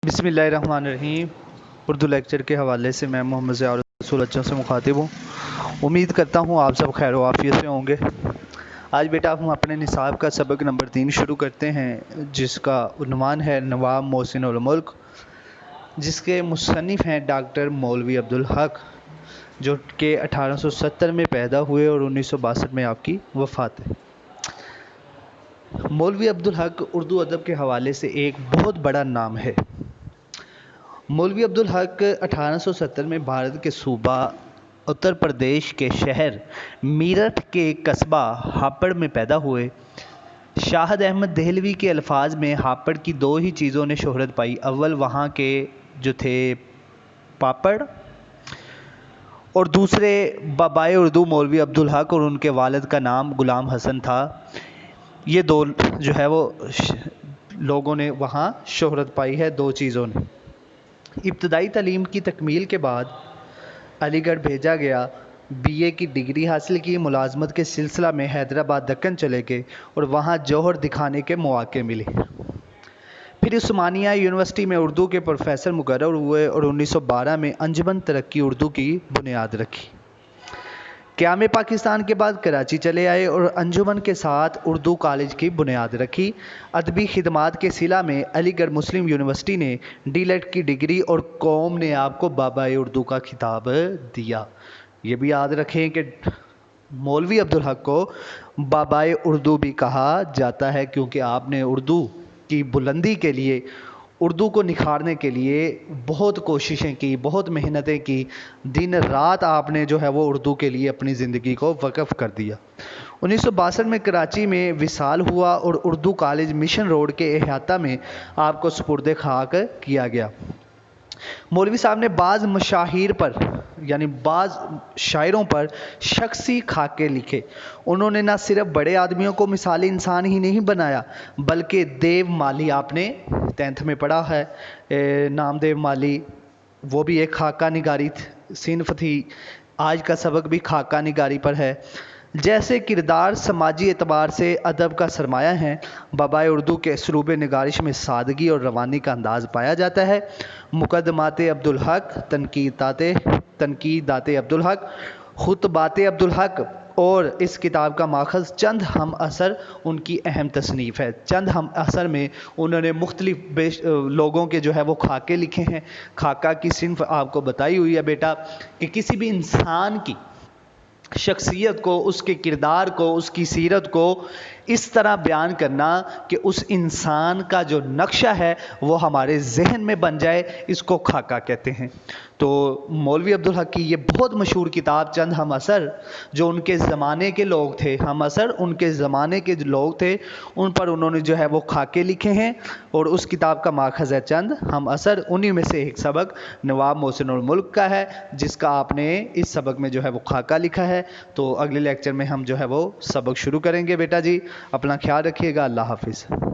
बिस्मिल्लाहिर्रहमानिर्रहीम। उर्दू लेक्चर के हवाले से मैं मोहम्मद ज़िया रसूल बच्चों से मुखातिब हूँ। उम्मीद करता हूँ आप सब खैर आफियत से होंगे। आज बेटा हम अपने निसाब का सबक नंबर 3 शुरू करते हैं, जिसका उन्वान है नवाब मोहसिन उल मुल्क, जिसके मुसन्निफ़ हैं डॉक्टर मौलवी अब्दुल हक, जो कि 1870 में पैदा हुए और 1962 में आपकी वफ़ात है। मौलवी अब्दुल हक उर्दू अदब के हवाले से एक बहुत बड़ा नाम है। मौलवी अब्दुल हक 1870 में भारत के सूबा उत्तर प्रदेश के शहर मीरठ के कस्बा हापड़ में पैदा हुए। शाहद अहमद देहलवी के अल्फाज में हापड़ की दो ही चीज़ों ने शोहरत पाई। अव्वल वहाँ के जो थे पापड़, और दूसरे बाबाए उर्दू मौलवी अब्दुल हक और उनके वालिद का नाम गुलाम हसन था। ये दो जो है वो लोगों ने वहाँ शोहरत पाई है, दो चीज़ों ने। इब्तदाई तालीम की तकमील के बाद अलीगढ़ भेजा गया। बीए की डिग्री हासिल की। मुलाजमत के सिलसिला में हैदराबाद दक्कन चले गए और वहाँ जौहर दिखाने के मौके मिले। फिर उस्मानिया यूनिवर्सिटी में उर्दू के प्रोफेसर मुकर्रर हुए और 1912 में अंजुमन तरक्की उर्दू की बुनियाद रखी। क़याम पाकिस्तान के बाद कराची चले आए और अंजुमन के साथ उर्दू कॉलेज की बुनियाद रखी। अदबी खिदमात के सिला में अलीगढ़ मुस्लिम यूनिवर्सिटी ने डीलेट की डिग्री और कौम ने आपको बाबाए उर्दू का खिताब दिया। ये भी याद रखें कि मौलवी अब्दुल हक को बाबाए उर्दू भी कहा जाता है, क्योंकि आपने उर्दू की बुलंदी के लिए, उर्दू को निखारने के लिए बहुत कोशिशें की, बहुत मेहनतें की। दिन रात आपने जो है वो उर्दू के लिए अपनी ज़िंदगी को वक़्फ़ कर दिया। 1962 में कराची में विसाल हुआ और उर्दू कॉलेज मिशन रोड के अहाता में आपको सुपुर्द खाक किया गया। मौलवी साहब ने बाज़ मशाहिर पर यानी बाज़ शायरों पर शख्सी खाके लिखे। उन्होंने न सिर्फ बड़े आदमियों को मिसाली इंसान ही नहीं बनाया, बल्कि देव माली, आपने 10th में पढ़ा है, नामदेव माली, वो भी एक खाका निगारी सिनफ थी। आज का सबक भी खाका निगारी पर है। जैसे किरदार समाजी एतबार से अदब का सरमाया है। बाबाए उर्दू के असलूब निगारिश में सादगी और रवानी का अंदाज़ पाया जाता है। मुकदमात अब्दुल हक, तनकीदात अब्दुल हक, खुतबात अब्दुल हक, और इस किताब का माखज़ चंद हम असर उनकी अहम तसनीफ़ है। चंद हम असर में उन्होंने मुख्तलिफ लोगों के जो है वो खाके लिखे हैं। खाका की सिनफ आपको बताई हुई है बेटा, कि किसी भी इंसान की शख्सियत को, उसके किरदार को, उसकी सीरत को इस तरह बयान करना कि उस इंसान का जो नक्शा है वो हमारे जहन में बन जाए, इसको खाका कहते हैं। तो मौलवी अब्दुल हक की ये बहुत मशहूर किताब चंद हम असर, जो उनके ज़माने के लोग थे, हम असर उनके ज़माने के जो लोग थे, उन पर उन्होंने जो है वो खाके लिखे हैं, और उस किताब का माखज़ है चंद हम असर। उन्हीं में से एक सबक नवाब मोहसिन उल मुल्क का है, जिसका आपने इस सबक में जो है वो खाका लिखा है। तो अगले लेक्चर में हम जो है वो सबक शुरू करेंगे बेटा जी। अपना ख्याल रखिएगा। अल्लाह हाफिज़।